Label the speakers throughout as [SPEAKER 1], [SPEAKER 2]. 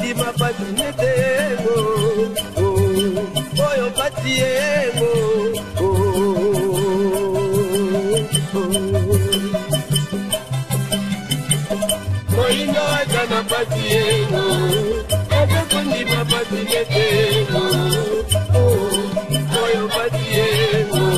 [SPEAKER 1] kondima patinete oyo patiemo moindo ajana patiemo oyo kondima patinete oyo patiemo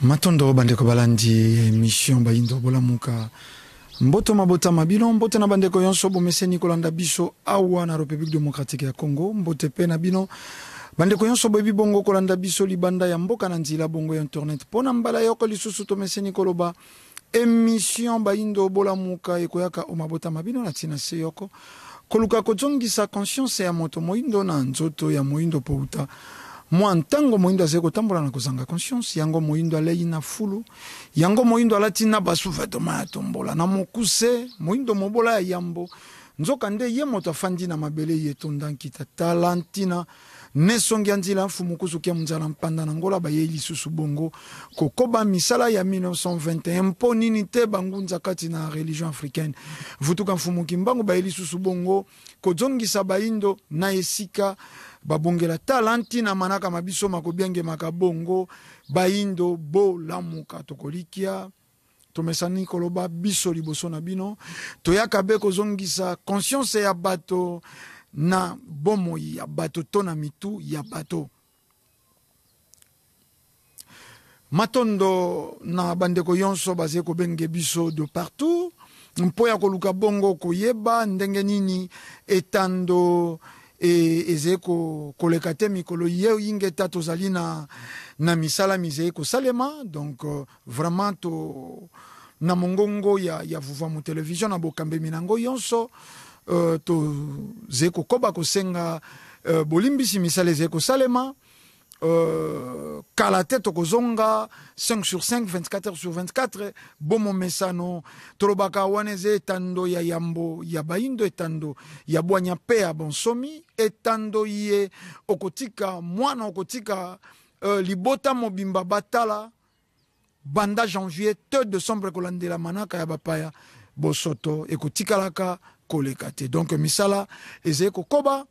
[SPEAKER 2] Matondo bandeko balandi émission Bayindo Bolamuka mboto mabota mabino mbote na bandeko yonso bomese Nikolanda biso awa na République démocratique ya Congo mbote pe na bino bandeko yonso boyebi bongo kolanda biso libanda ya mboka na nzila bongo ya internet pona mbala yoko lisusu tomese Nikoloba émission Bayindo Bolamuka ekoyaka o mabota mabino na tina se yoko koluka kozongisa conscience ya moto moindo na nzoto ya moindo pouta moi ntango moindo azeko tambola na kozanga conscience yango moindo alei na fulu yango moindo alatina basuvetoma ya tombola na mokuse moindo mobola ya yambo nzoka nde ye moto afandi na mabele yetonda nkita talantina nesongi anzila fumukusu kia mzala mpanda na ngola ba ye lisusu bongo kokoba misala ya 1921 mpo nini te bangunza kati na religion africaine vutuka mfumuki mbango ba ye lisusu bongo kozongisa Bayindo na esika babongela talantina manaka mabiso makobiange makabongo Bayindo Bolamuka tokolikia tomesani koloba biso liboso na bino toyaka be kozongisa conscience ya bato na bomoi ya bato to na mitu ya bato matondo na bandeko yonso baze ko benge biso de partout mpo ya koluka bongo koyeba ndenge nini etando ezeko koleka te mikolo ye inge tato zali na misala mize ko salema donc vraiment to na mongongo ya vuva mu television na bokambe minango yonso to zeko koba kosenga bolimbisi misale zeko salema kala te tokozonga 5 sur 5 24 heures sur 24 bomo mesano tolobaka waneze etando ya yambo ya Bayindo etando ya bwanya pe ya bonsomi etando ye okotika mwana okotika libota mobimba batala banda janvier 2 décembre kolandela manaka ya bapaya bosoto ekotikalaka kolekate donc misala ezeko koba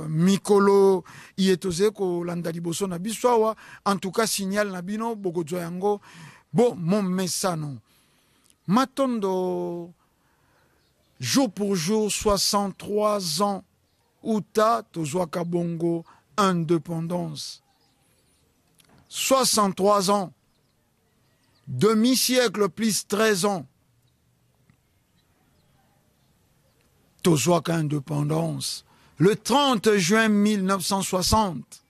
[SPEAKER 2] mikolo yetoze ko landa liboso na biswawa en tout cas signal na bino bogozo yango bo mon mesano matondo jour pour jour 63 ans uta tozwaka bongo indépendance 63 ans demi-siècle plus 13 ans tozwaka indépendance le 30 juin 1960.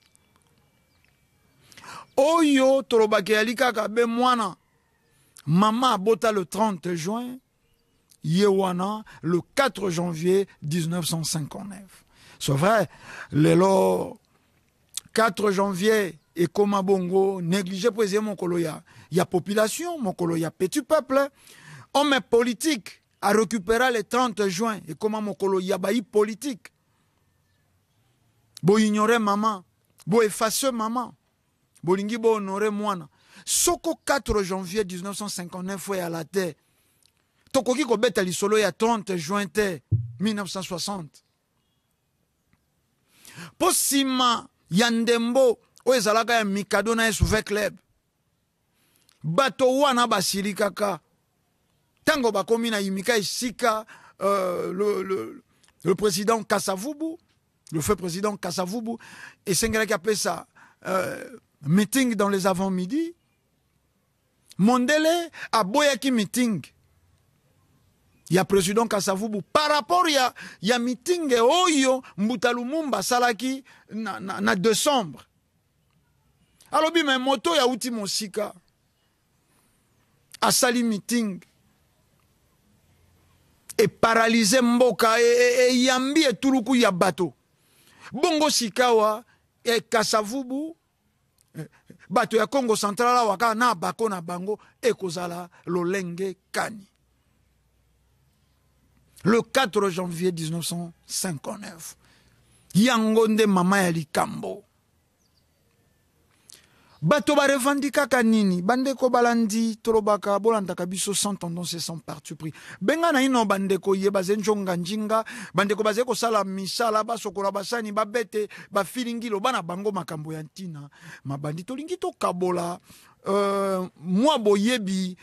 [SPEAKER 2] Oyo tolobake yalikaka be mwana. Mama bota le 30 juin. Yewana le 4 janvier 1959. C'est vrai, le 4 janvier et comme bongo négligé pour mon koloya. Il y a population, mon koloya petit peuple. Homme politique a récupéré le 30 juin et comme mon koloya baï politique. Bo ignorer maman, bo effacer maman, bo lingi bo honorer mwana. Soko 4 janvier 1959 foi à la terre. Tokoki ko beta lisolo ya 30 juin 1960. Posima yandembo o ezalaka ya mikado na Souve Club. Bato wana basili kaka. Tango bakomi na yimika isika le président Kasavubu. Le feu président Kasavubu et Sengela qui appelle ça meeting dans les avant-midi. Mondele a boyaki meeting. Il y a président Kasavubu par rapport il y a meeting oyo Mbuta Lumumba salaki na décembre. Alors bi mais moto ya uti mosika a sali meeting et paralysé mboka et yambi et turuku ya bateau. Bongo Sikawa et Kasavubu bato ya Congo Central waka na bako na bango ekozala lolenge kani. Le 4 janvier 1959, yangonde mama ya likambo. Bato ba revendika kanini, bandeko balandi, tolobaka, bolandaka biso sans tendance et sans parti pris. Benga na ino bandeko ye bazenjonga njinga, bandeko bazeko sala misala, basokola basani, babete, bafilingilo, bana bango makambo ya ntina. Mabandi tolingi to kabola, mwa boyebi,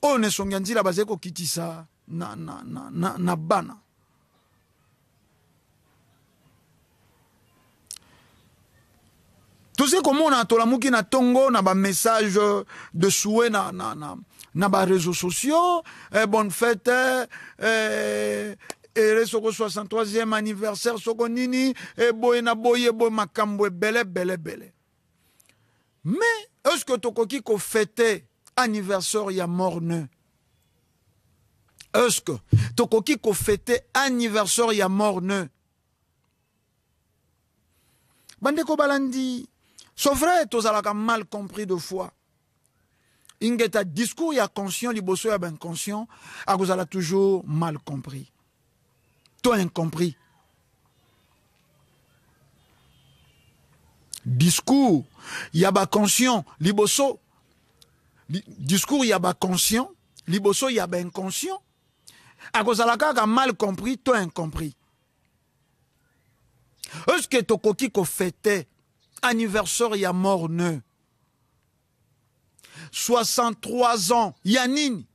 [SPEAKER 2] one songanzila bazeko kitisa, na bana. Tout ce comme on a tolamuki na tongo na ba message de souhait na ba réseaux sociaux, bonne fête, soko 63e anniversaire soko nini, boye na boye boye makambo bele. Mais est-ce que tokoki ko fêter anniversaire ya morne? Est-ce que tokoki ko fêter anniversaire ya morne? Bandeko balandi, c'est vrai, tous à mal compris de fois. Ingeta discours ya conscient, liboso ya ben conscient, a vous a toujours mal compris. Toi incompris. Discours ya ba conscient, liboso. Discours ya ba conscient, liboso ya ben inconscient. A vous a mal compris, toi incompris. Est-ce que tokoki ko fêtait anniversaire ya morne 63 ans yanini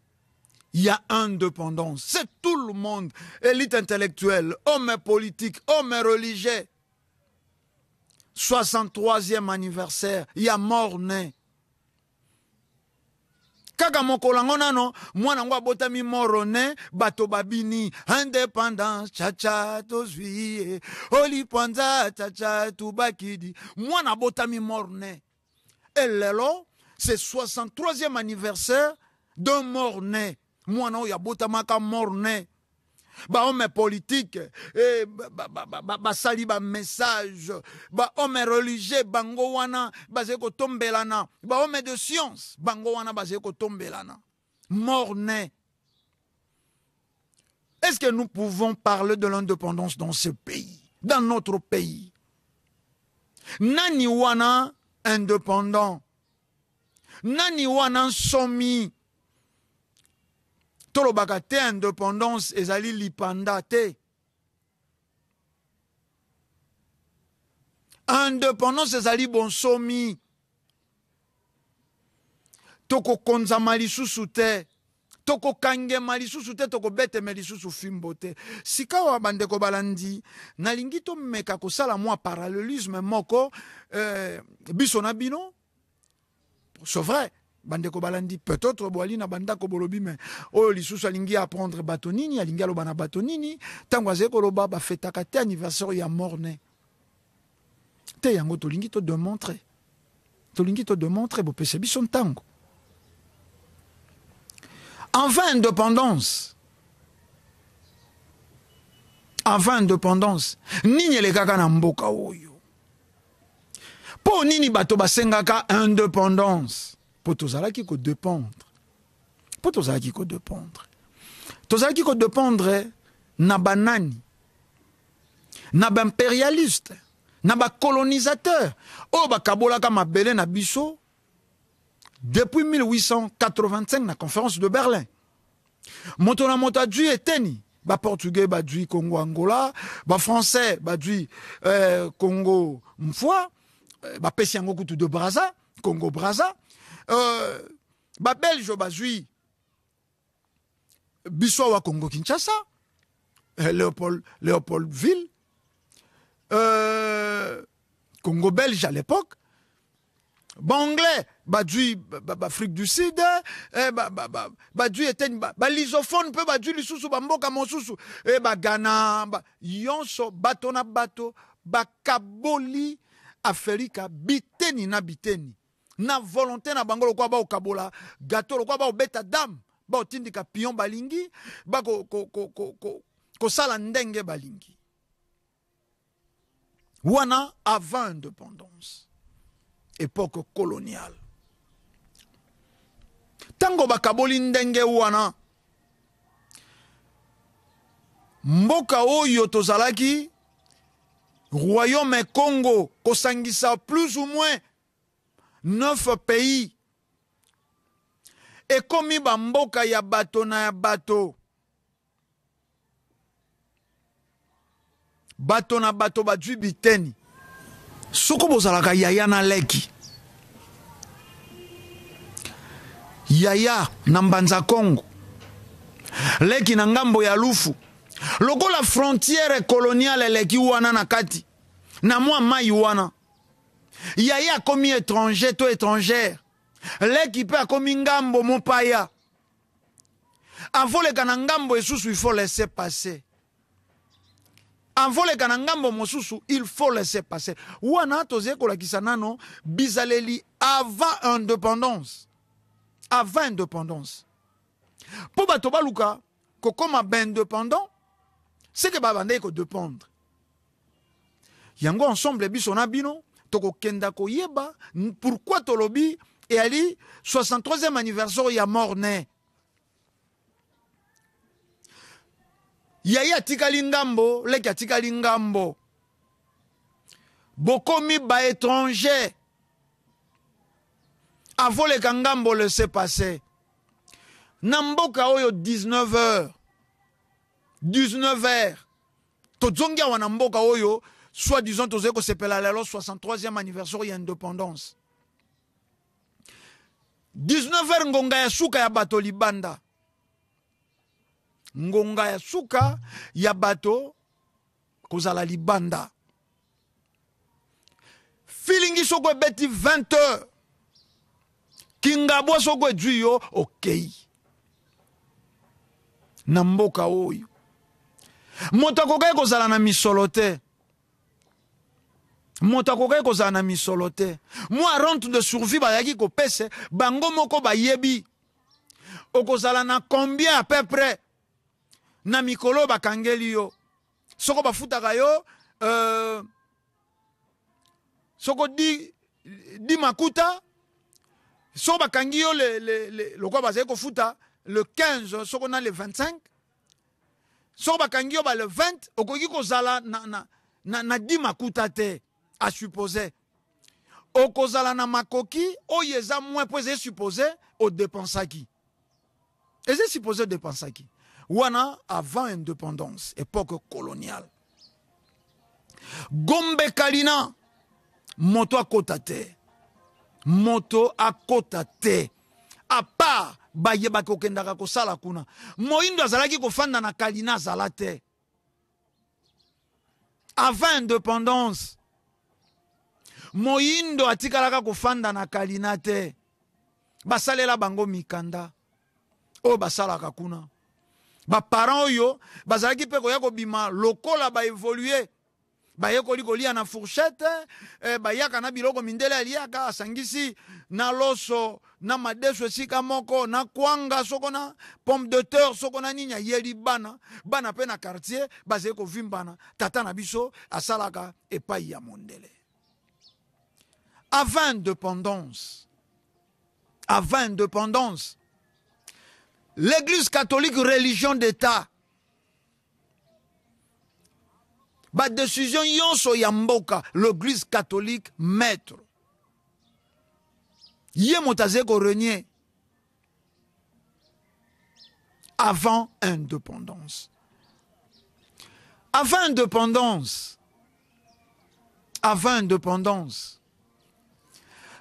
[SPEAKER 2] il y a indépendance, c'est tout le monde, élite intellectuelle, homme politique, homme religieux. 63e anniversaire ya morne kaka mokolango nano mwana ngwa botami morone bato babini indépendance chacha tozwi oli panza chacha tubakidi mwana botami morne et lelo c'est 63e anniversaire d'un morne mwana oya botamaka morne ba homme politique sali ba message ba homme religieux bango wana bazeko tombelana ba homme de science bango wana bazeko tombelana morne. Est-ce que nous pouvons parler de l'indépendance dans ce pays, dans notre pays? Nani wana indépendant, nani wana somi tolobaka te indépendance ezali lipanda te. Indépendance ezali bonsomi. Toko konzama lisusu te. Toko kangema lisusu te, toko beteme lisusu fimbo te. Sikawa bandeko balandi, nalingi to meka kosala mwa parallélisme moko, biso na bino. C'est vrai. Bandeko balandi peut-être boali na bandako bolobi mais o lisusu alingi apprendre batonini alingi aloba na batonini tango azeko loba ba fetaka te anniversaire ya morne te yango tolingi to démontrer bo pese biso tango enfin indépendance nini le kaka na mboka oyo po nini bato basengaka indépendance. Pour tozalaki ko dépendre. Tozalaki ko dépendre na banani, na ba impérialiste, na ba colonisateur. O ba kabolaka mabele na biso depuis 1885 na conférence de Berlin. Moto na moto adui eteni. Ba portugais ba dui Congo Angola, ba français ba dui Congo Mfwa, ba pesi yango kutu de Brazza, Congo Brazza. Ba belge bazui biso wa Congo Kinshasa, Léopoldville, Congo belge à l'époque. Ba anglais badui Afrique du Sud, badui eten ba lisophone pe badui lisusu ba mboka mosusu ba Ghana yonso bato na bato ba kaboli Afrika biteni na biteni. Na volonté na bango lokwa ba okabola gâteau lokwa ba obeta dame ba otindika pion balingi ba ko sala ndenge balingi wana avant indépendance époque coloniale. Tango bakaboli ndenge wana, mboka oyo tozalaki, Royaume Congo, kosangisa plus ou moins 9 pays. Et komi ba mboka ya bato na ya bato. Bato na bato badwi biteni. Soko bozalaka yaya na leki. Yaya na mbanza Congo. Leki na ngambo ya lufu. Loko la frontière coloniale leki wana na kati. Na mwa mai wana. Yaya komi étranger to étrangère. Leki pe komi ngambo mopaya. Avole kana ngambo esusu il faut laisser passer. Avole kana ngambo mosusu il faut laisser passer. Wana toze kolakisa nano bizaleli avant indépendance. Avant indépendance. Po bato baluka kokoma ben indépendant, c'est que babande ko dépendre. Yango ensemble biso na bino toko kenda ko yeba pourquoi tolobi et ali 63e anniversaire ya morne. Yaya tikali ngambo, leki tikali ngambo. Bokomi ba étranger. Avole kangambo le se passer. Namboka oyo 19h. 19h. Tozongia wana mboka oyo, soit disons tozeko sepela lelo 63e anniversaire ya indépendance. 19h ngonga ya suka ya bato libanda. Ngonga ya suka ya bato kozala libanda. Filingi soko beti 20h. Kingabo soko juyo okay. Namboka oyo. Motakokai kozala na misolote. Motakokai kozala na misolote. Moi rente de survie bayaki ko pese bango moko bayebi. Okozala na combien à peu près? Na mikolo bakangeli yo. Soko bafutaka yo soko di makuta. Soko bakangi yo le quoi bazali ko futa le 15 soko na le 25. Soko bakangi yo ba le 20 okoki kozala na di makuta te à supposer. Okozala na makoki oyeza moins posé supposé au dépensaki. Et c'est supposé dépensaki. Wana avant indépendance, époque coloniale. Gombe Kalina, moto à kotate. Moto à kotate. À part, baye bako kendaka ko sala kuna. Moindo azalaki ko fanda na Kalina zalate. Avant indépendance, Moindo atikalaka ko fanda na Kalina te. Basalela bango mikanda. O basalaka kuna. Ba parents yo bazalaki pe koya ko bima lokola ba évoluer ba yeko likolia na fourchette ba yaka na biloko mindele aliaka asangisi na loso na madeso sika moko na kwanga soko na pomme de terre soko na ninya yeli bana pe na quartier bazeko vimbana tata na biso asalaka epai ya mondele. Avant indépendance, l'Église catholique, religion d'État. Ba décision yonso yamboka, l'Église catholique maître. Yé motazeko renier. Avant indépendance. Avant indépendance.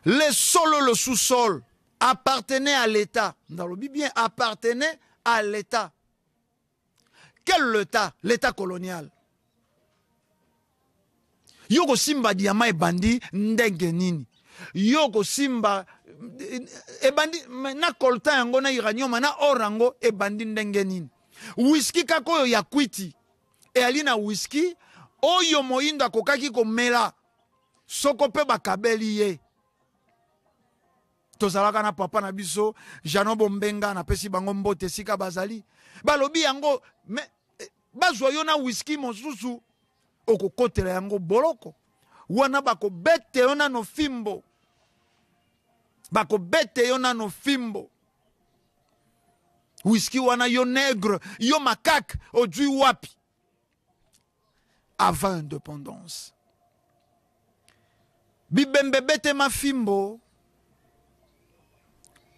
[SPEAKER 2] Le sol, le sous-sol appartenait à l'État. Dans le bien, appartenait à l'État. Quel État? L'État colonial. Yoko simba diama e bandi ndenge nini. Yoko simba e bandi na kolta yango na uranium na orango e bandi ndenge nini. Whisky kakoyo ya kwiti. E alina whisky oyo moindo akokaki komela. Soko pe bakabeli ye. Tozalaka na papa na biso Jano Bombenga na pesi bango mbote sika bazali balobi yango me bazwa yo na whisky mosusu okokotela yango boloko wana bako bete yo na no fimbo bako bete yo nano fimbo. Whisky wana yo nègre, yo makak, odui wapi. Avant indépendance. Bibembe bete ma fimbo.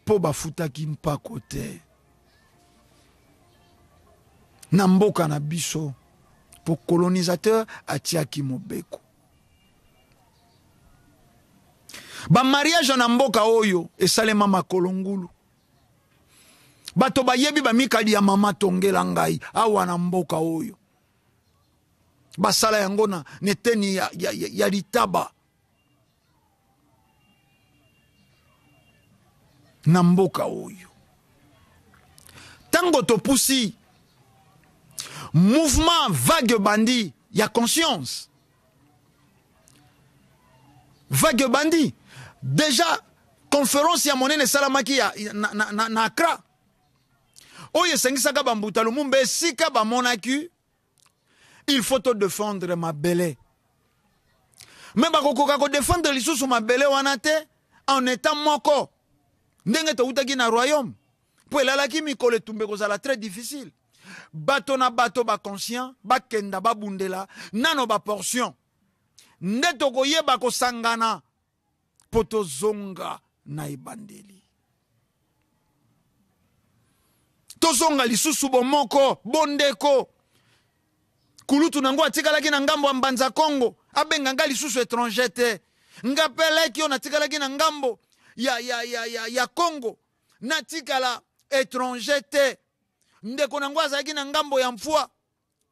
[SPEAKER 2] Po bafuta ki mpa kote. Namboka na biso. Po colonisateur atiaki mobeko. Ba mariage na mboka oyo esalema makolongulu. Bato bayebi ba mikali ya mama tongela ngai awa na mboka oyo. Basala yango na neteni ya litaba. Na mboka oyo. Tango topusi mouvement vague bandi ya conscience. Vague bandi. Déjà, conférence ya monene salamaki na Accra. Oye sengisaka bambuta lumumbe sika ba monaki. Il faut te défendre ma belle. Mais bakokoka ko défendre lisusu ma belle wanate en étant moko. Ndenge to utaki na royaume. Po elalaki mikole tumbe kozala très difficile. Bato na bato ba conscient, ba kenda ba bundela, nano ba portion. Ndeto koyeba ko sangana. Poto zonga na ibandeli. Tozonga lisusu bomoko, bondeko. Kulutu nango atikalaki na ngambo mbanza Congo. Abenga nga lisusu étranger te. Nga peleki yo natikalaki na ngambo ya Congo. Natikala étranger te. Ndeko nango azalaki na ngambo ya mfua.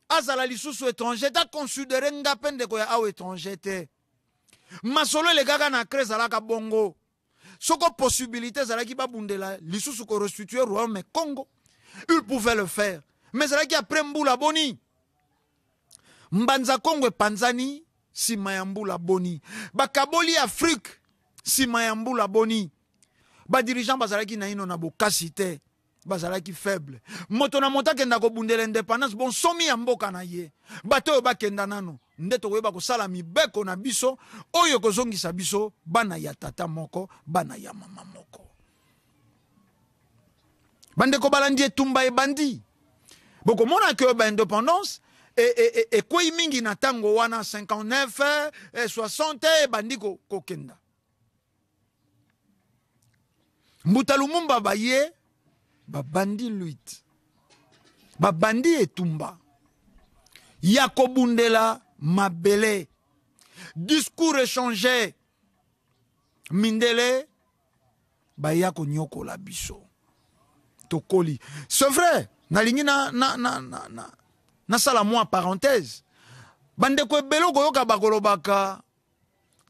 [SPEAKER 2] Azala lisusu étranger. Ta considéré nga pendeko ya au étranger te. Masolo le gaga na krez alaka bongo. Soko possibilité zalaki babundela lisusu ko restituer royaume Congo. Il pouvait le faire. Mais zalaki après mbula boni. Mbanza Congo panzani sima ya mbula boni. Bakaboli Afrique sima ya mbula boni. Ba dirigeant bazalaki na ino na bokasi te. Bazalaki faible. Moto na mota kenda ko bundela indépendance bon somi ya mboka na ye. Bato ba kenda nano. Ndeto weba ko sala mibeko na biso oyo kozongisa biso bana ya tata moko bana ya mama moko. Bande ko balandi etumba e bandi. Boko mona ke ba indépendance et quoi mingi na tango wana 59 60 bandi ko kenda. Mbuta Lumumba baye ba bandi luit. Ba bandi etumba. Yako bundela mabele. Discours échangé. Mindele ba yako nyoko la biso. Tokoli. C'est vrai. Nalingi na sala moi parenthèse. Bande ko belo goyoka bakolobaka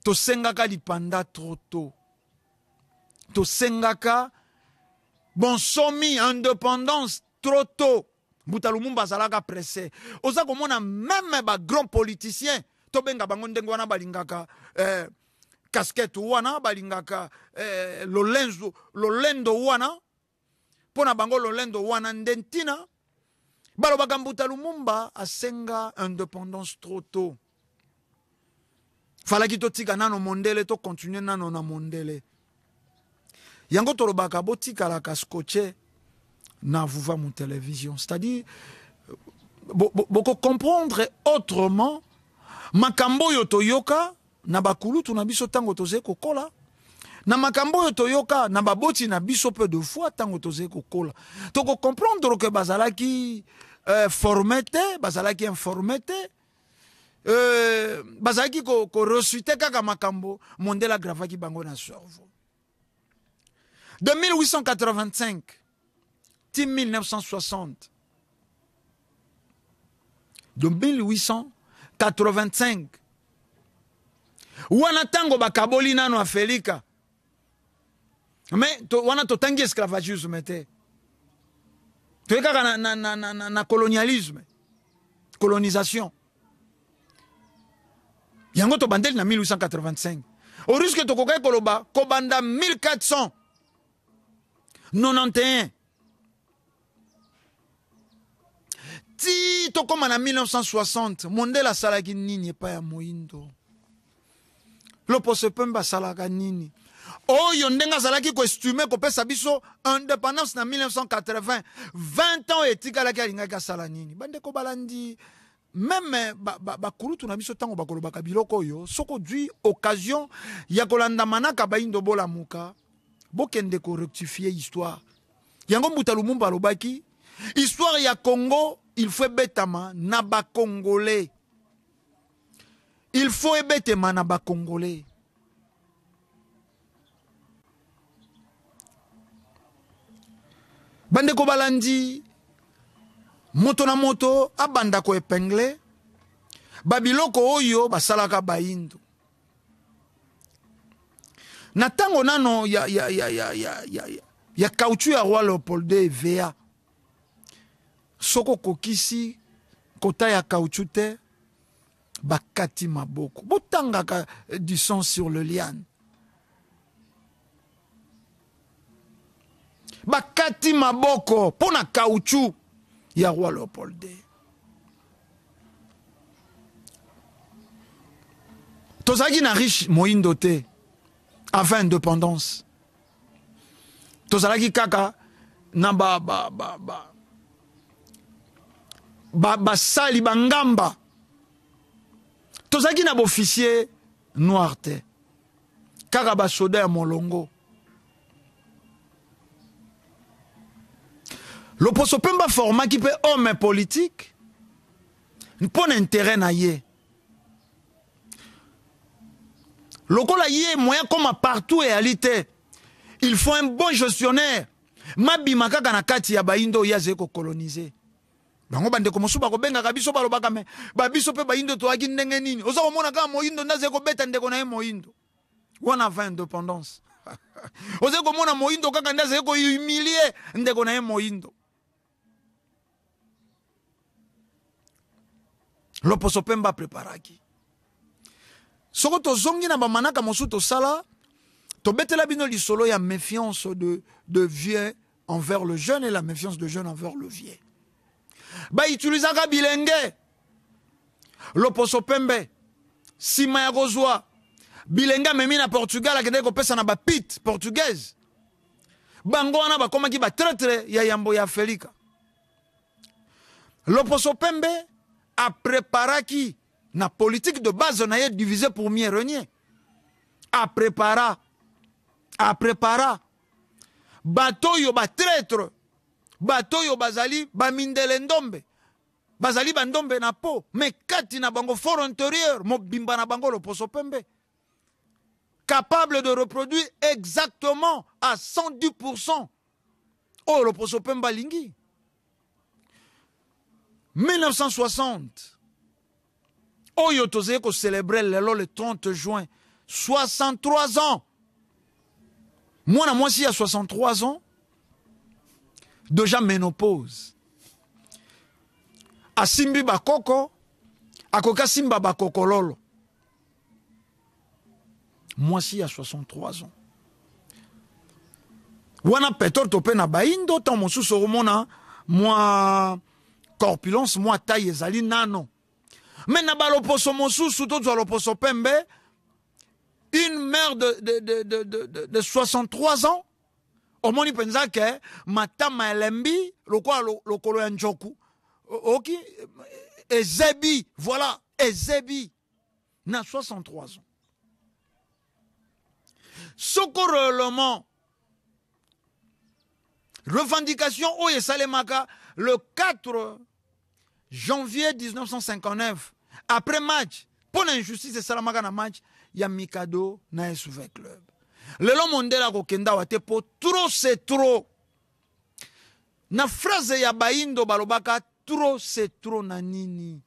[SPEAKER 2] to sengaka lipanda trop tôt. To sengaka bon somi indépendance trop tôt. Mbuta Lumumba zalaka pressé. Oza komona même ba grand politicien to benga bango ndengo wana balingaka casquette wana balingaka lolendo wana pona bango lolendo wana ndentina balobaka Mbuta Lumumba asenga indépendance trop tôt. Falaki to tika nano mondele to continuer nano na mondele. Yango tolobaka botika la kaskoche na vuva mon télévision. C'est-à-dire boko comprendre autrement makambo yo toyoka na bakulutu na biso tango toze kokola. Na makambo yo toyoka na baboti na biso peu de fois tango toze kokola. Toko comprendre que bazalaki formete, bazalaki informete, bazalaki ko resuite kaka makambo mondela gravaki bango na cerveau. De 1885 à 1960. De 1885. Wana tango bakaboli nano Afrika. Mais wana to tangi esclavagisme te. To kaka na colonialisme. Colonisation. Yango to bandeli na 1885. Au risque to kokai koloba kobanda 1491. Ti to koma na 1960, mondela salaki nini pa ya moindo. Lopo se pemba salaka nini. oyo ndenga zalaki ko estimer ko pesa biso indépendance na 1980 20 ans etikalaki alingaki asala nini bandeko balandi même bakulutu na biso tango bakolobaka biloko oyo soko dwi occasion ya kolanda manaka bayindo bolamuka bokende ko rectifier histoire yango Mbuta Lumumba alobaki histoire ya Congo il faut betama na ba congolais il faut ebetema na ba congolais bandeko balandi moto na moto abanda ko épinglé babiloko oyo basalaka bayindo na tango nano ya caoutchouc ya roi Léopold II VA soko kokisi kota ya caoutchouc te bakati maboko botangaka du sang sur le liane bakati maboko pona caoutchouc ya roi Léopold II tozalaki na riche moyindo te avant indépendance tozalaki kaka na basali bangamba tozalaki na officier noir te kaka basoda ya molongo Loposo Pemba formaki pe homme politique pour intérêt na ye lokola ye moyen comme partout et réalité il faut un bon gestionnaire mabima kaka na kati ya baindo yaze ko coloniser bango bande ko mosuba ko benga kabiso balobaka me babiso pe baindo to aki ndenge nini oza komona kaka moyindo ndaze ko beta ndeko na ye moyindo wana 20 indépendance oza komona moyindo kaka ndaze ko humilier ndeko na ye moyindo Loposo Pemba préparaki soko tozongi na bamanaka mosu tosala tobetela bino lisolo ya méfiance de vieux envers le jeune et la méfiance de jeune envers le vieux ba utilisaka bilenge Loposo Pembe sima ya kozwa bilenge amemi na Portugal akende kopesa na bapite portugaise bango wana bakomaki batraitre ya yambo ya Felika Loposo Pembe a préparé na politique de base na ye divisé pour mieux régner a préparé bato yo ba traître bato yo bazali ba mindele ndombe bazali bandombe na po mais kati na bango fort intérieur mo bimba na bango Loposo Pembe capable de reproduire exactement à 110% oh Loposo Pemba lingi 1960 Oyo tozé ko célébrer le 30 juin 63 ans moi na moi si à 63 ans déjà ménopause asimbi bakoko akoka simba bakokololo moi si à 63 ans wana petor topé na baindo tant mon sous romona moi corpulence moi taille ezali nano mais na ba Loposo mosusu to zo Loposo Pembe une mère de 63 ans omoni penza ke matama elembi lokolo ya njoku oki ezebi voilà ezebi na 63 ans soko réellement revendication oye salemaka le 4 janvier 1959 après match pour l'injustice salamaka na match ya Mikado na SUV Club lelo mondela kokenda wate po trop c'est trop na phrase ya baindo balobaka trop c'est trop na nini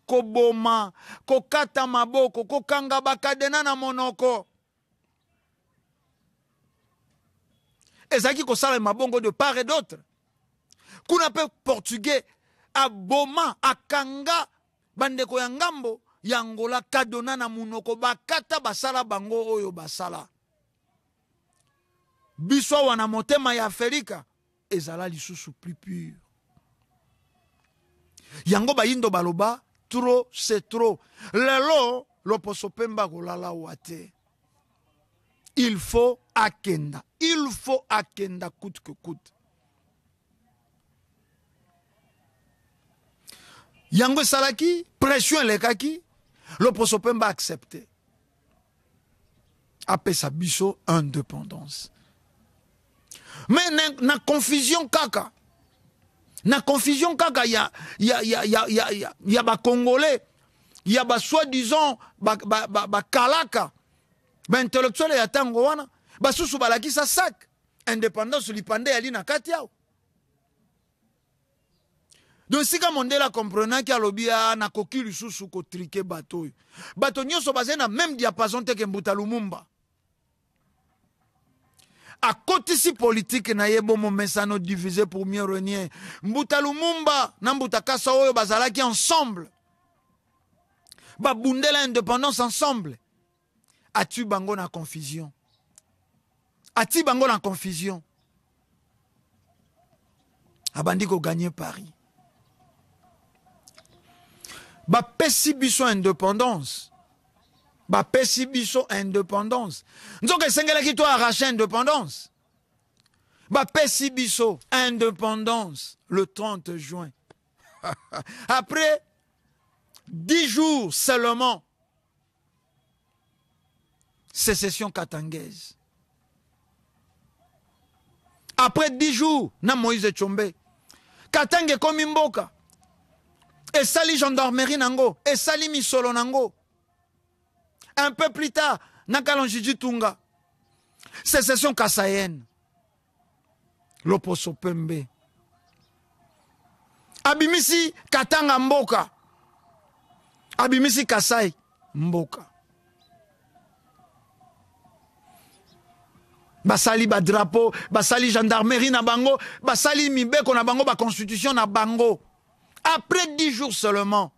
[SPEAKER 2] koboma kokata maboko kokanga bakadena na monoko ezaki kosala mabongo de part et d'autre kuna pe portugais aboma akanga bandeko ya ngambo ya Angola kadona na munoko bakata basala bango oyo basala biso wana motema ya Afrika ezala lisusu plus pur yango bayindo baloba trop c'est trop lelo Loposo Pemba kolala wate il faut akenda. Il faut akenda coûte que coûte. Yango salaki, pression lekaki, l'opposition peut accepter. Après sa biso indépendance. Mais na confusion kaka. Na confusion kaka, y a ba Congolais, y a ba soi-disant ba kalaka, ba intellectuel ya tango wana, ba susu balaki sa sac. Indépendance lipande yali na kati yao. Donc si ka Mandela comprenant ki alobia na koki lisusu ko trike bateau. Bateau nyonso basé na même diapason te ke Mbuta Lumumba. À côté si politique na yebo mo mesano divisé pour mieux régner. Mbuta Lumumba na Mbuta Kasa oyo bazalaki ensemble. Ba bundela indépendance ensemble. Atu bango na confusion. Ati bango na confusion. Abandi ko gagner Paris. Ba pesi biso indépendance. Ba pesi biso indépendance. Nzoke sengela ki to arracher indépendance. Ba pesi biso indépendance le 30 juin. Après 10 jours seulement, sécession katangaise. Après 10 jours, na Moïse Tchombe. Katange komi mboka. Et sali gendarmerie nango. Et sali misolo nango. Un peu plus tard, Nakalonjiji Tunga. Sécession kassaïenne. Loposo Pembe. Abimisi Katanga Mboka. Abimisi Kasai Mboka. Basali ba drapeau, basali gendarmerie na bango, basali mibeko na bango, ba constitution na bango. Après 10 jours seulement,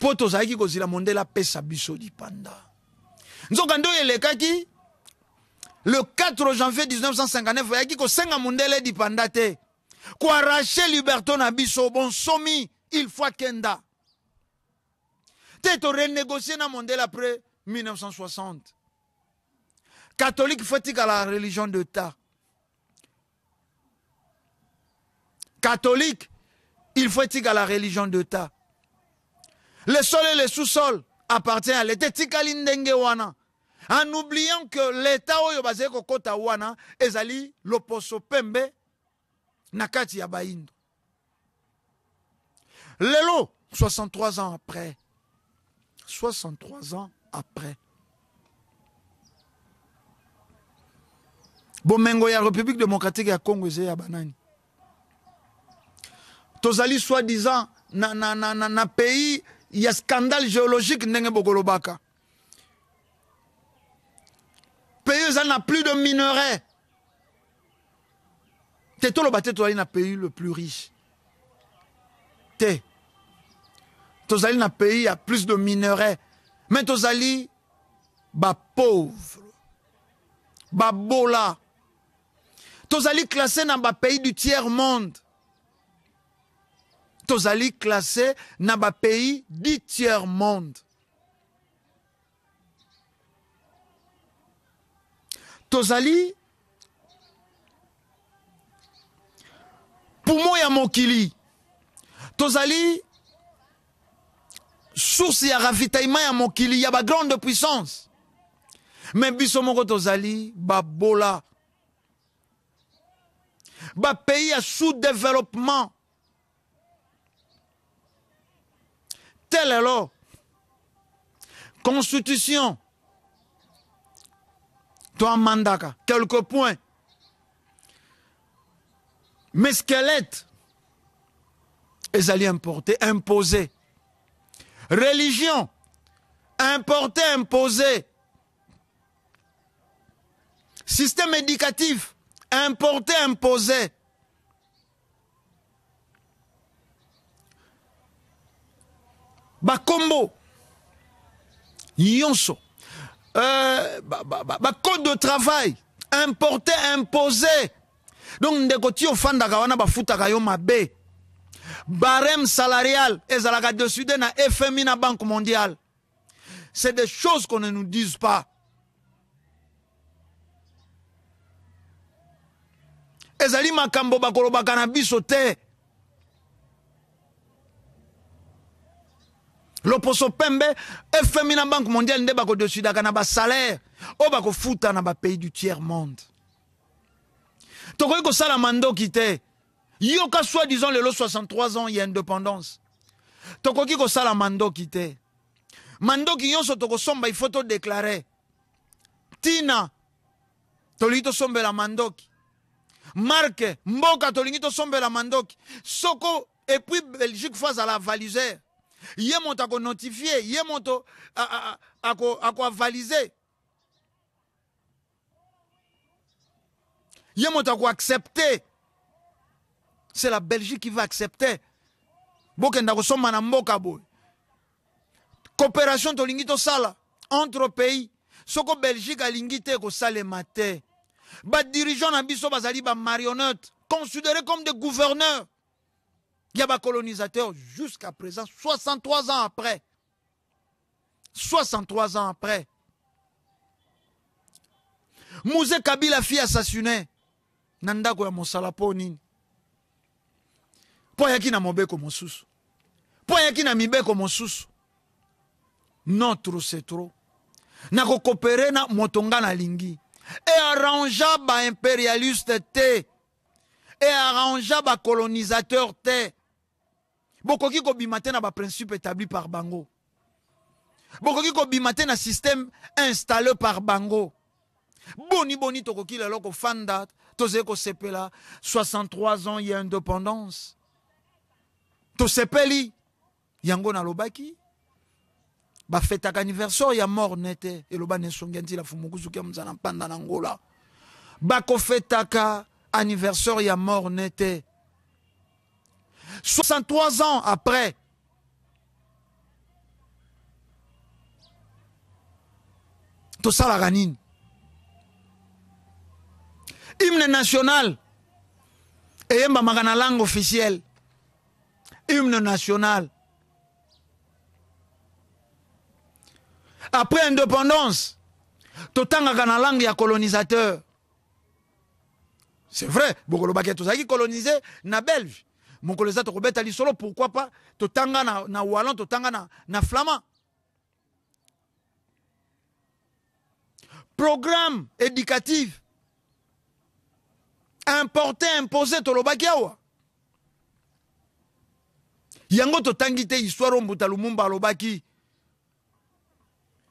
[SPEAKER 2] poto zaiki kozila Mandela pesa biso di panda. Nzokando elekaki le 4 janvier 1959 yaki ko senga Mandela di panda te. Ko arracher liberté na biso bon somi, il faut kenda. Te to renégocier na Mandela après 1960. Catholique fatigue à la religion d'État. Catholique, il fatigue à la religion d'État. Le sol et le sous-sol appartiennent à l'État. En oubliant que l'État oyo basé ko kota wana ezali loposo pembe nakati ya baindo. Lelo 63 ans après. 63 ans après. Bomengo ya République démocratique ya Congo ya banani. Tozali soi-disant na pays il y a scandale géologique ndenge bokolobaka. Pays n'a plus de minerais. Tetolo bate tozali na pays le plus riche. Te. Tozali na pays il y a plus de minerais. Mais tozali ba pauvre. Ba bola. Tozali classé dans le pays du tiers-monde. Tozali classé dans le pays du tiers-monde. Tozali poumon ya mokili. Tozali source ya ravitaillement ya mokili. Ya ba grande puissance. Mais biso moko tozali ba bola. Ba pays à sous-développement. Tel est alors. Constitution. Toi, Mandaka. Quelques points. Mais squelette. Ils allaient importer, imposer. Religion. Importer, imposer. Système éducatif. Importer, imposer. Bakombo. Yonso. Code de travail. Importer, imposer. Donc, ndekoti ofanda kawana bafuta kayo mabe. Barème salarial. Ezalaka dessus de na FMI na Banque mondiale. C'est des choses qu'on ne nous dise pas. ezali makambo bakolobaka na biso te. Loposo pembe FMI na Banque mondiale nde bako decidaka na ba salaire o bako futa na ba pays du tiers monde. Tokoki ko sala mandoki te. Yoka soit disons lelo 63 ans il y a indépendance. Tokoki ko sala mandoki te. Mandoki yonso toko somba il faut to déclarer. Tina tolito sombe la mandoki. Marque mboka tolito sombe la mandoki. Soko et puis Belgique face à la valiseur. Yé monte à notifier, yé monte à quoi valiser. Yé monte à quoi accepter. C'est la Belgique qui va accepter. Bokenda ko soma na mboka boy. Coopération to lingito sala entre pays. Soko Belgique a lingité ko sale maté. Ba dirigeants na biso bazali ba marionnettes considérés comme des gouverneurs. Il y a des colonisateurs jusqu'à présent, 63 ans après. 63 ans après. Mouzé Kabila fi assassiné. Nandako ya mosala po nini. Po yaki na mobeko mosusu. Po yaki na mibeko mosusu. Non, trop c'est trop. Nako coopérer na motonga na lingi. Et arrangea ba impérialiste te. Et arrangea ba colonisateur te. Bokoki ko bimate na ba principe établi par Bango. Bokoki ko bimate na système installé par Bango. Boni tokoki lelo ko fanda toze ko sepela 63 ans il y a indépendance. To sepeli yango na lobaki ba fetaka anniversaire ya mort nete eloba nesongenti la fumukusu ke mzana panda na ngola. Ba ko fetaka anniversaire ya mort nete. 63 ans après, tout ça la ranine. Hymne national. Et yemba magana langue officielle. Hymne national. Après indépendance, tout tanga gana langue ya colonisateur. C'est vrai, beaucoup de baguettes qui colonisé na Belge. Mon colonisateur Robert Ali solo, pourquoi pas tout tanga na wallon, tout tanga na flamand. Programme éducatif importé, imposé to lobakiawa. Yango to tangite histoire mbuta Lumumba lobaki.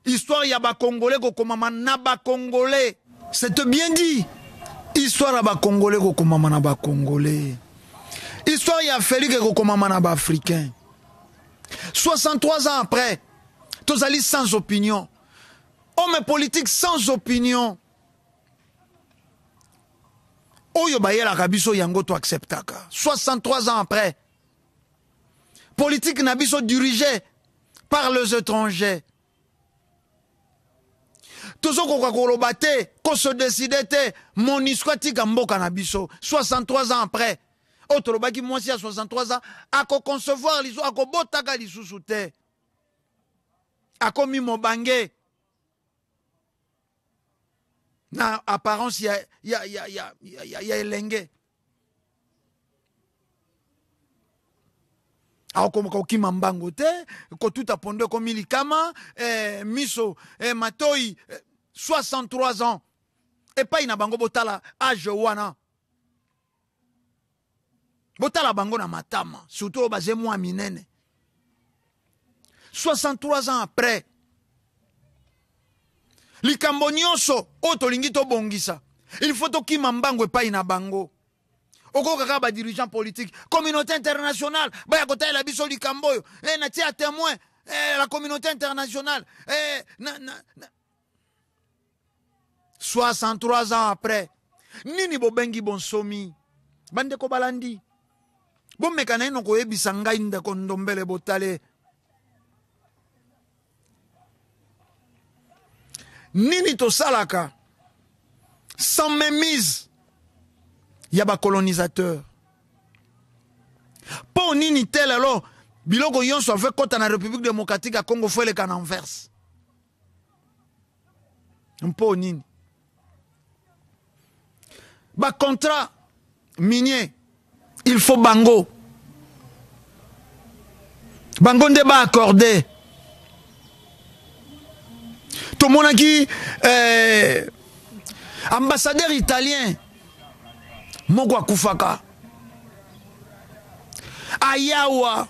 [SPEAKER 2] Histoire ya ba Congolais ko komama na ba Congolais. C'est bien dit. Histoire ya ba Congolais ko komama na ba Congolais. Histoire ya Félix ko komama na ba Africain. 63 ans après, tous allés sans opinion. Homme politique sans opinion. Oyo bayela kabiso yango to acceptaka. 63 ans après. Politique nabiso dirigée par les étrangers. Tous ceux qui ont se décidé mon histoire tika mboka nabiso 63 ans après. Autre baki moi si à 63 ans à concevoir l'histoire à botaka lisusu te. A komi mobange. Na apparence ya elenge. Alors comme kokima mbango te, ko tout a pondé comme ilikama, miso, matoi, 63 ans. Et pas ina bango botala âge wana. Botala bango na matama, surtout basé moi minene. 63 ans après. Likambo nyonso oto lingito bongisa. Il faut to kima mbango epai na bango. Oko kaka ba dirigeant politique, communauté internationale, ba ya kota la biso likambo yo. Na tia témoin la communauté internationale. 63 ans après. Nini bobengi bonsomi. Bande ko balandi. Bon mekana ino ko ebisa ngai ndeko ndombele botale. Nini to salaka sans mémise yaba colonisateur pour nini tel alors biloko yonso avec kota na République démocratique à Congo faut le can inverse pour nini ba contrat minier. Il faut bango. Bango nde ba accordé. Tout le monde qui ambassadeur italien moko akufaka ayawa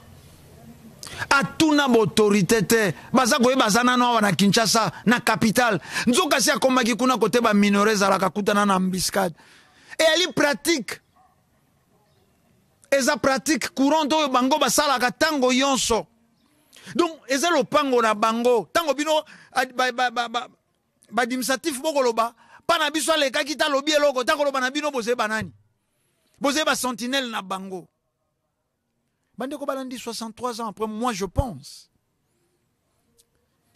[SPEAKER 2] atuna autorité te baza koyeba bazana no na Kinshasa na capitale nzoka si akomaki kuna kote ba minore zalaka kutana na embuscade et ali pratique eza pratique courante oyo bango basalaka tango yonso. Donc eza lopango na bango tango bino administratif bokoloba pana biso aleka kita lobi eloko tango loba na bino boze banani boze ba sentinelle na bango. Bandeko balandi 63 ans après moi je pense.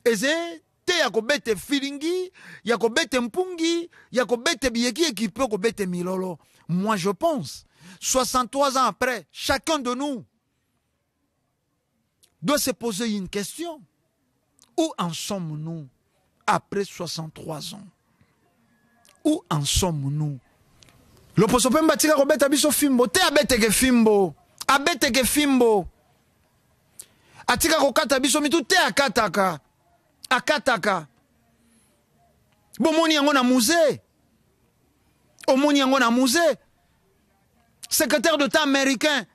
[SPEAKER 2] Eze te ya kobete filingi, ya kobete mpungi, ya kobete biyeki équipé kobete milolo. Moi je pense 63 ans après, chacun de nous doit se poser une question. Où en sommes-nous après 63 ans? Où en sommes-nous? Le posopemba tika kobeta biso fimbo, te abete ke fimbo. Abete ke fimbo. Atika kokata biso mitu te akataka. Akataka. Bomoni yango na musée. Omoni yango na musée. Secrétaire d'État américain.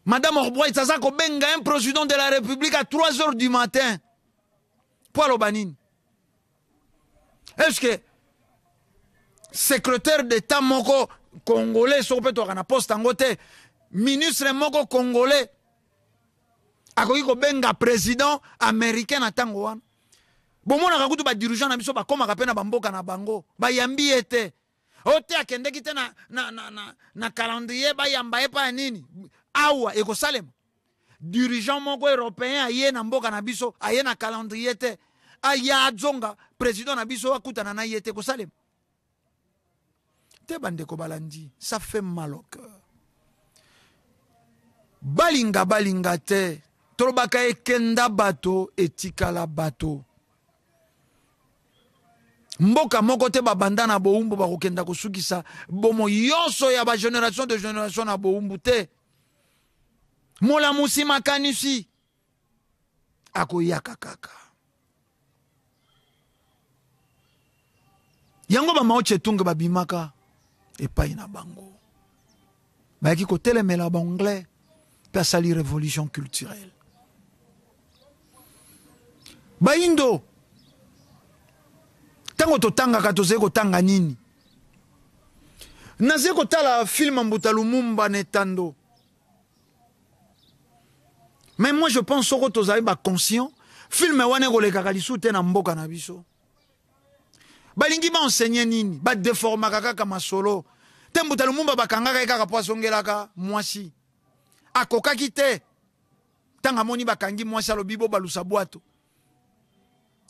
[SPEAKER 2] Madame Orboy Tazako benga un président de la République à 3 heures du matin. Poilo Banine. Est-ce que secrétaire d'État moko congolais sopeto kana poste angote ministre moko congolais akoki ko benga président américain na tango wana bomona kakutu ba dirigeant na biso ba koma ka pena bamboka na bango ba yambi ete ote akende kite na calendrier ba yamba epa nini awa ekosalema dirigeant moko européen aye na mboka na biso aye na calendrier te aya zonga président na biso akutana na yete kosalema te bandeko balandi ça fait mal au cœur. Balinga balinga te tolobaka ekenda bato etikala bato mboka moko te babanda na boumbu bakokenda kosukisa bomo yonso ya ba génération de génération na boumbu te molamusi makanisi akoyaka kaka yango bamao chetunge babimaka epai na bango bayaki kotelemela banglais mpe asali révolution culturelle baindo tango totangaka tozali kotanga nini nazali kotala film Mbuta Lumumba netando mais moi je pense soko tozali conscient film wane kolekaka lisu te na mboka na biso balingi ba enseigner nini ba déformaka kaka masolo te Mbuta Lumumba bakangaka kaka po asongelaka mwasi akokaki te tanga moni bakangi mwasi alobi bo balusa bwato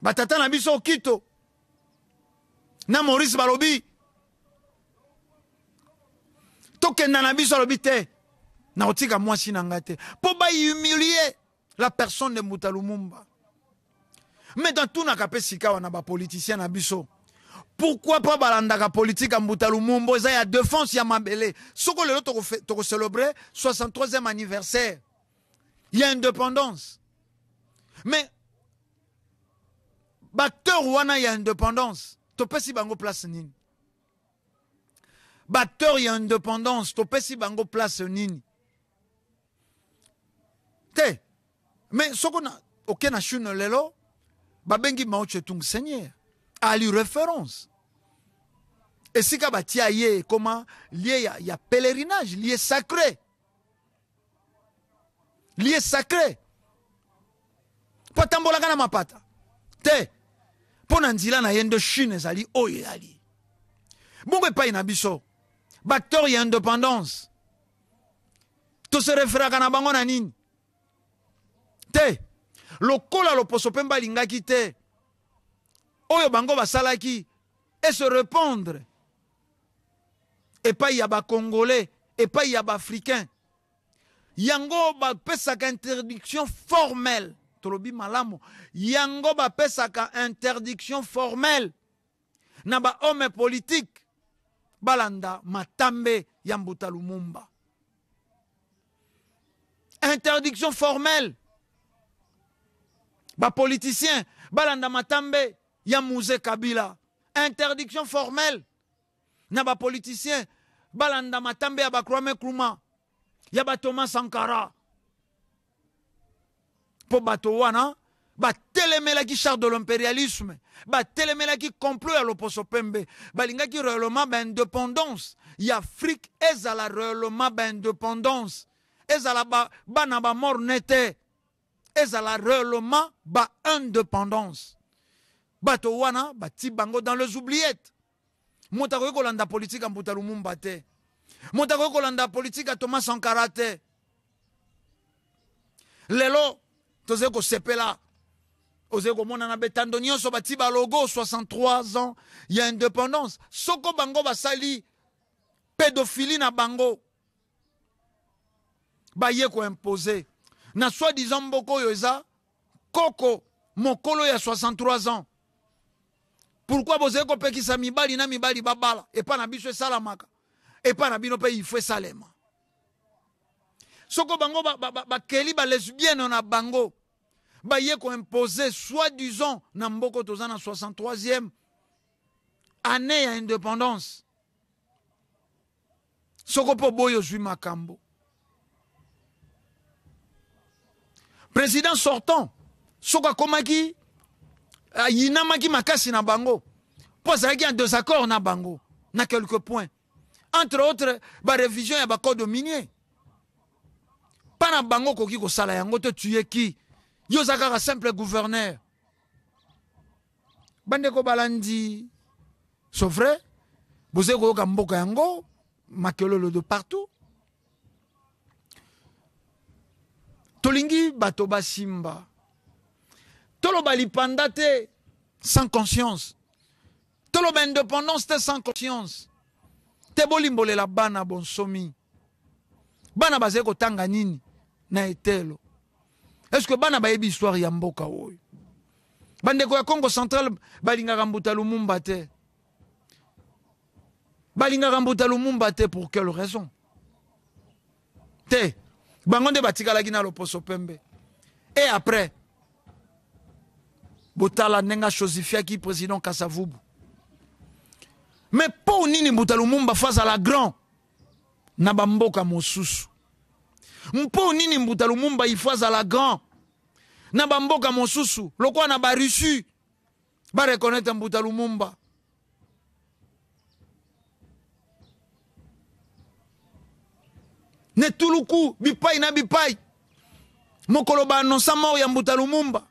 [SPEAKER 2] batata na biso okito na Maurice balobi tokenda na biso alobi te na otika mwasi na nga te po ba humilier la personne de Mbuta Lumumba. Mais dans tout na kapé sika wana ba politicien na biso pourquoi pas balandaka politique à Mbuta Lumumba ça y a défense ya mabele soko lelo toko célébrer 63e anniversaire il y a indépendance mais Bacteur wana y a indépendance topesi bango place nini Bacteur y a indépendance topesi bango place nini te mais soko na ok na chune lelo babengi Mao Tse-tung Seigneur à lui référence et si kabatia ye comment lié y a pèlerinage lié sacré patambola kana mapata te pona nzila na yendo Chine zali oye ali bongo epai na biso Bacteur y a indépendance to se référaka na bango na nini te lokola loposo pe mbalingaki te oyo bango basalaki et se répondre epai ya ba congolais epai ya ba africain yango bapesaka interdiction formelle tolobi malamu yango bapesaka interdiction formelle na ba homme politique balanda matambe ya Mbuta Lumumba. Interdiction formelle. Ba politicien balanda matambe ya Mouzé Kabila. Interdiction formelle. Na ba politicien balanda matambe ya ba Kwame Nkrumah. Ya ba Thomas Sankara. Po bato wana ba telemelaki char de l'impérialisme, ba telemelaki complot ya loposo pembe, balingaki réellement ba indépendance. Ya Afrique ezala réellement ba indépendance. Ezala ba bana ba mort nete. Ezala réellement ba indépendance. Bato wana ba ti bango dans les oubliettes. Motako kolanda politique a Mbuta Lumumba te. Motako kolanda politique a Thomas Sankara te. Lelo toze ko sepela. Oze ko mona na betando nyonso bati ba logo 63 ans il y a indépendance. Soko bango basali pédophilie na bango. Ba ye ko imposer. Na soi-disant mboko yoza koko mokolo ya 63 ans. Pourquoi vous avez compris que mibali na mibali babala et pas na biso salamaka et pas na bino pe il faut salema. Soko bango ba keli ba lesbienne na bango ba ye ko imposer soi-disant na mboko toza na 63e année ya indépendance. Soko po boyo zui makambo. Président sortant soko komaki yinamaki makasi na bango. Pour ça qu'il y a deux accords na bango. Na quelques points. Entre autres, ba révision ya ba code minier. Pas na bango koki ko sala yango te tuye ki. Yo zakara simple gouverneur. Bande ko balandi. C'est vrai? Boze ko yoka mboka yango. Makelolo de partout. Tolingi bato basimba. Tolo bali pandate sans conscience. Tolo ba indépendance te sans conscience. Te bolimbolé la bana bonsomi. Bana baze ko tanga nini na etelo. Est-ce que bana ba yebi histoire ya mboka oyo? Bande ko ya Congo central balinga Mbuta Lumumba te. Balinga Mbuta Lumumba te pour quelle raison? Te bangonde batikala gina loposo pembe. Et après Botala nenga chosifia qui président Kasavubu. Mais pour nini Mbuta Lumumba face à la grand Nabamboka mosusu. Mpo nini Mbuta Lumumba il face à la grand Nabamboka mosusu. Lokwa na ba Russie ba reconnaître Mbuta Lumumba. Ne tuluku bipai na bipai. Mokolo ba annonça mort ya Mbuta Lumumba.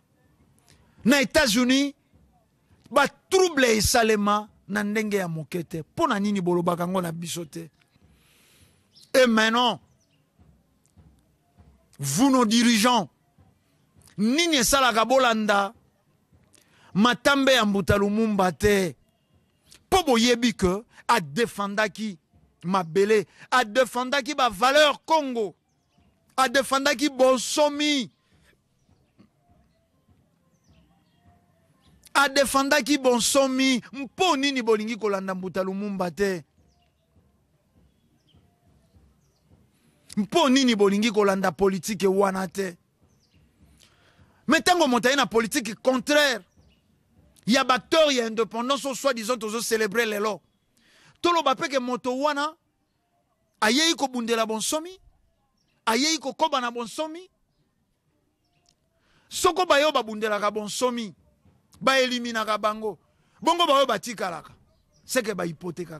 [SPEAKER 2] Na États-Unis ba trouble esalema na ndenge ya mokete pona nini bolobaka ngo na bisote. Et maintenant vous nos dirigeants nini esalaka bolanda matambe ya Mbuta Lumumba te po boyebi que a défendaki mabele a défendaki ba valeur Congo a défendaki bonsomi a défendaki bonsomi mpo nini bolingi kolanda Mbuta Lumumba te mpo nini bolingi kolanda politique wana te mais tango montaye na politique contraire ya bakteur ya indépendance au soi-disant tozo célébrer lelo tolo bape ke moto wana ayei ko bundela bonsomi ayei ko koba na bonsomi soko bayo babundela ka bonsomi ba elimina ka bango bongo bayo batikalaka seke ba hypothèque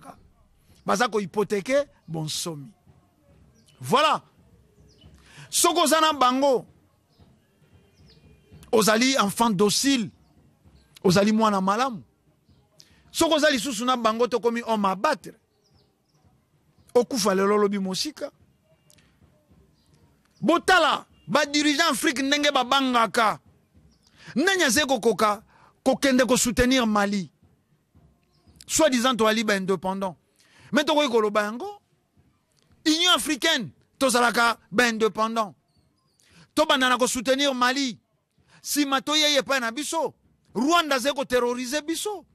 [SPEAKER 2] baza ko hypothéquer bonsomi. Voilà. Soko zana bango ozali enfant docile ozali mwana malamu soko zali susu na bango to komi homme à battre okufa lelo lobi mosika botala ba dirigeant Afrique ndenge babangaka nanya zeko koka kokende ko soutenir Mali soi-disant to ali ba indépendant mais to ko koloba yango Union africaine tozalaka ba indépendant to banana ko soutenir Mali si mato yeye pa na biso Rwanda zeko terroriser biso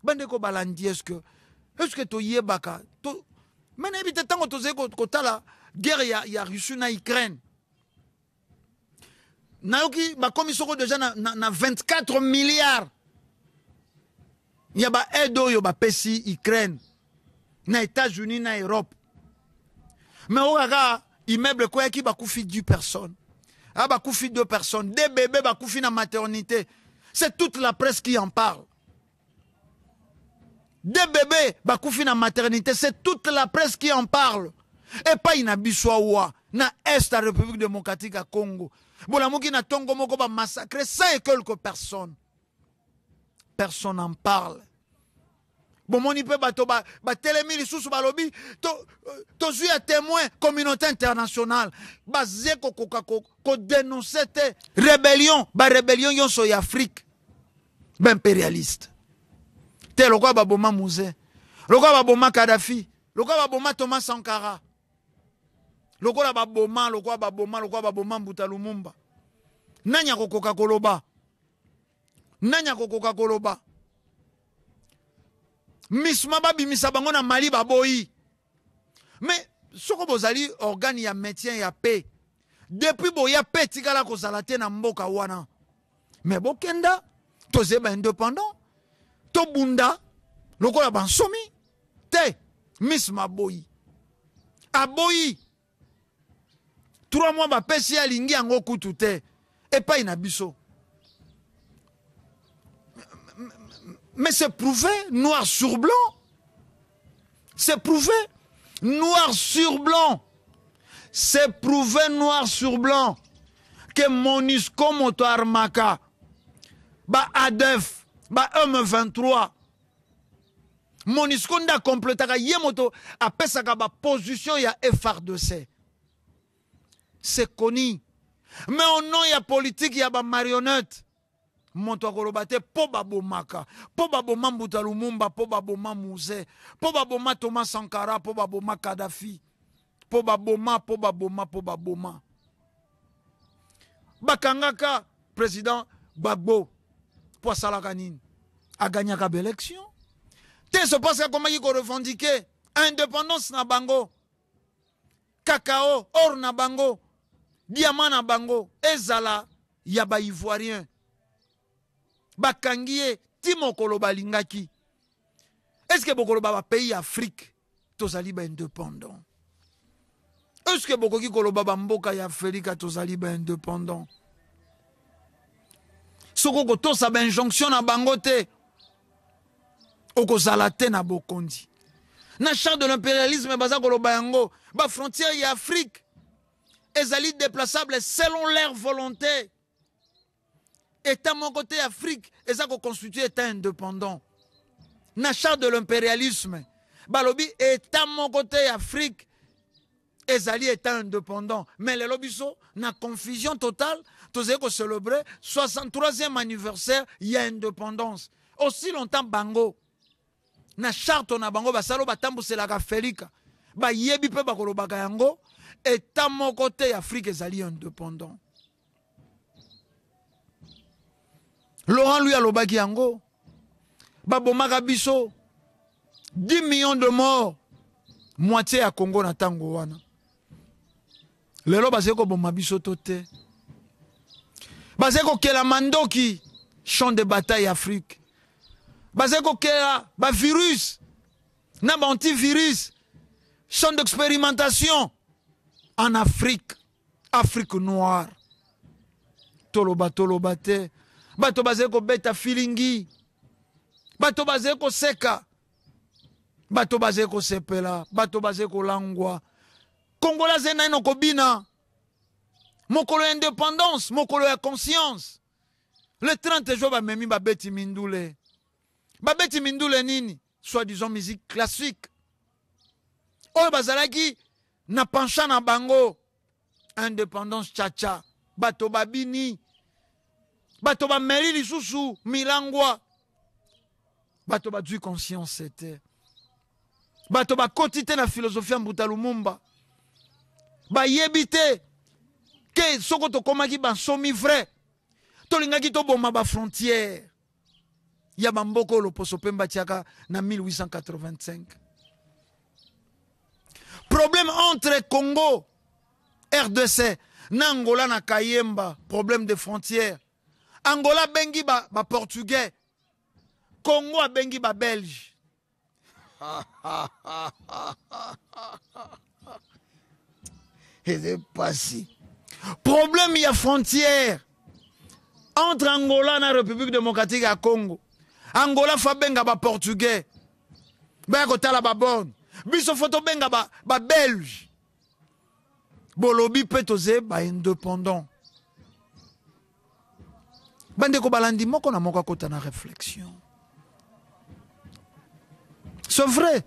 [SPEAKER 2] bande ko balandi est-ce que to yebaka Maintenant, il y a la guerre, il y a Russie na Ukraine. Nayoki, bah, comme ils sont déjà na 24 milliards. Il y a ba aide yo ba pesi Ukraine. Na États-Unis, na Europe. Mais au regarde, immeuble quoi qui ba koufi 10 personnes. Ah ba koufi 2 personnes. Des bébés ba koufi na maternité. C'est toute la presse qui en parle. Des bébés ba koufi na maternité. C'est toute la presse qui en parle. Et pas ina biswawa. Na Est la République démocratique à Congo. Bolamouki na Tongo moko ba massacré 5 et quelques personnes. Personne n'en parle. Bon, mon ipé bato ba télémi li sous balobi to suis à témoin communauté internationale. Ba zeko ko dénoncer rébellion, ba rébellion yon so Afrique. Ba impérialiste. Te lokwa ba boma Mouzé. Lokwa ba boma Kadhafi. Lokwa ba boma Thomas Sankara. Lokwa ba boma Mbuta Lumumba. Nanya ko Coca-Cola. Nanya ko Coca-Cola. Miss Mababi Misabango na Mali baboyi. Mais soko bozali organe ya maintien ya paix. Depuis boya paix tikala ko salate na mboka wana. Mais bokenda toze ba indépendant. To bunda lokola bansomi te Miss Maboyi. Aboyi. 3 mois ba pesi alingi yango kutu te. Et pas inabiso. Mais c'est prouvé noir sur blanc. C'est prouvé noir sur blanc. C'est prouvé noir sur blanc que MONUSCO Moto Armaka, ba ADF, ba M23, MONUSCO nda complétaka yemoto apesaka ba position ya FARDC. C'est connu. Mais au nom ya politique ya ba marionnette. Moto akolobate po babomaka, po baboma Mbuta Lumumba, po baboma Mouzé, po baboma Thomas Sankara, po baboma Kadhafi, po baboma. Bakangaka président Gbagbo po salaka nini a gagné ka élection. Te se passe comment il ko revendiquer indépendance na bango, cacao or na bango, diamant na bango, ezala ya ba ivoirien. Bakangie timo koloba lingaki. Est-ce que bokoloba ba pays Afrique tozali ba indépendant? Est-ce que bokoki koloba ba mboka ya Afrika tozali ba indépendant? Soko ko tosa ba injonction na bangote okozala te na bokondi. Na charte de l'impérialisme baza koloba yango ba frontière ya Afrique ezali déplaçable selon leur volonté. État mon côté Afrique, et ça qu'on constitue État indépendant. Na charte de l'impérialisme, balobi État mon côté Afrique, ezali État indépendant. Mais les lobiso, na confusion totale, tous qu'on célébrer 63e anniversaire, il y a indépendance. Aussi longtemps bango, na charte na bango basalo batambu c'est la Félika, ba yebi pe bakoloba yango, État mon côté Afrique ezali indépendant. Laurent lui a l'obaki yango. Babomaka biso. 10 millions de morts. Moitié à Congo na tango wana. Lelo baseko boma biso tote. Baseko kela mandoki. Champ de bataille Afrique. Baseko kela ba virus. Na ba antivirus. Champ d'expérimentation. En Afrique. Afrique noire. Toloba te. Bato bazeko beta filingi. Bato bazeko seka. Bato bazeko sepela. Bato bazeko langwa. Kongola zena ino kobina. Mokolo indépendance. Mokolo ya conscience. Le 30 juin ba memi ba beti mindule. Ba beti mindule nini? Soi-disant musique classique. Oyo bazalaki na pancha na bango. Indépendance tcha-tcha. Bato babini. Bato ba meri lisusu milangwa. Bato ba dui conscience c'était. Bato ba quantité na philosophie ya Mbuta Lumumba. Ba yebite ke soko to komaki ba somi vrai. To lingaki to boma ba frontière. Ya ba mboko loposo pemba tiaka na 1885. Problème entre Congo, RDC, na Angola na Kayemba, problème de frontières. Angola bengi ba portugais. Congo a bengi ba belge. Et c'est pas si. Problème, il y a frontière entre Angola et la République démocratique à Congo. Angola fa benga ba portugais. Ben kotala ba bon. Biso photo benga ba belge. Bolobi petoze ba indépendant. Bande ko balandi moko na moko kota na réflexion. C'est vrai.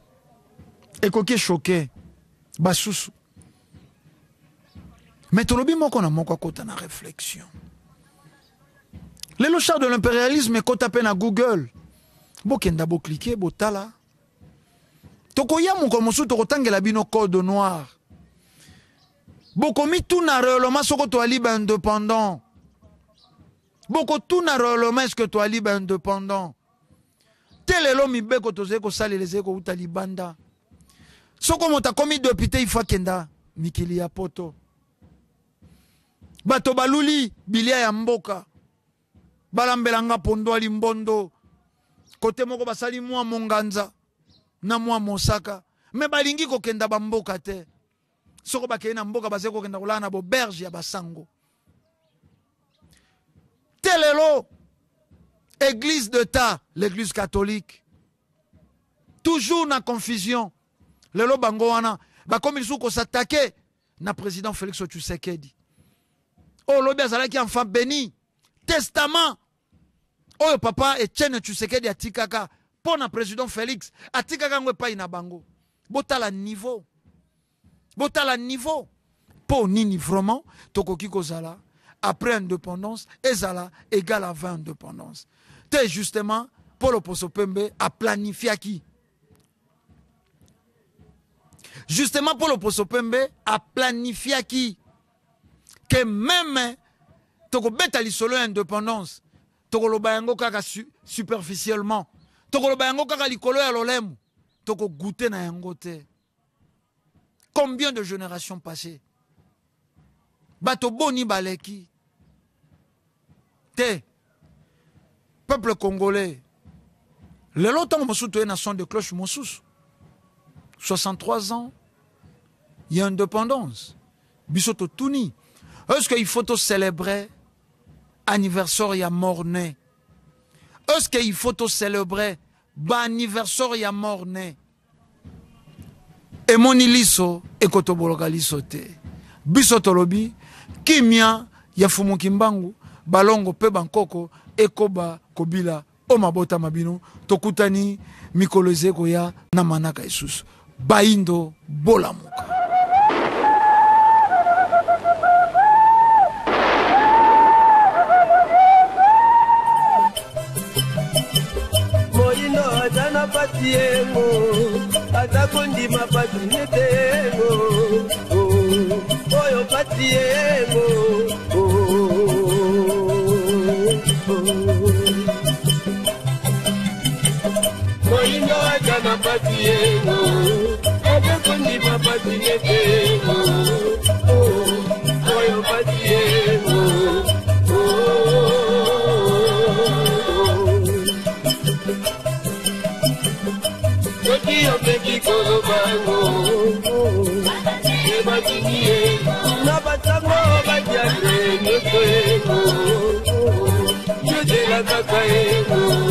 [SPEAKER 2] Et quoi qui est choqué. Basusu. Mais tolobi moko na moko kota na réflexion. Les lochars de l'impérialisme est tapé na Google. Bokenda bo cliquer bo tala. Toko ya mon komosu toko tangela bino code noir. Boko mi tout na réellement soko to libre indépendant. Boko tout na réellement est-ce que to libre indépendant. Telelo mi beko toze ko sale les eko uta libanda. Soko mota komi député ifa kenda mikili ya poto. Bato baluli bilia ya mboka. Balambelanga pondo ali mbondo. Kote moko basali mwa monganza. Na mwa mosaka. Me balingi ko kenda ba mboka te. Soko bakeye na mboka base ko kenda kulana bo berge ya basango. Telelo. Église d'État, l'église catholique. Toujours na confusion. Lelo bango wana. Ba comme il sou ko s'attaquer na président Félix Tshisekedi. Oh, l'obé azalaki enfant béni. Testament. Oh, papa Etienne Tshisekedi atikaka. Pour na président Félix. Atikaka ngwe pa ina bango. Botala niveau. Botala niveau. Pour nini vraiment. Tokoki kozala. Après indépendance. Ezala égale à 20 indépendance. C'est justement pour le Poso Pembe a planifié qui. Justement pour le Poso Pembe a planifié qui. Que même toko beta li solo indépendance toko lo bayango kaka superficiellement toko lo bayango kaka likolo ya lolemu toko goûter na yango te. Combien de générations passées bato boni baleki te peuple congolais le longtemps mosuto na son de cloche mosusu 63 ans il y a indépendance bisoto tuni. Est-ce qu'il faut célébrer anniversaire ya morné? Est-ce qu'il faut célébrer anniversaire ya morné? Et mon iliso et kotoboloka liso te. Biso tolobi kimia ya fumu kimbangu balongo pe bankoko ekoba kobila o mabota mabino tokutani mikoloze koya na manaka isusu baindo bolamuka.
[SPEAKER 1] Patiengo, atakundi mapatinetengo, oyo patiengo, moingo atana patiengo, atakundi mapatinetengo, oyo patiengo. Peki kolo bango, eba kinye, na batango bajane nyeko, yode la kaka ego.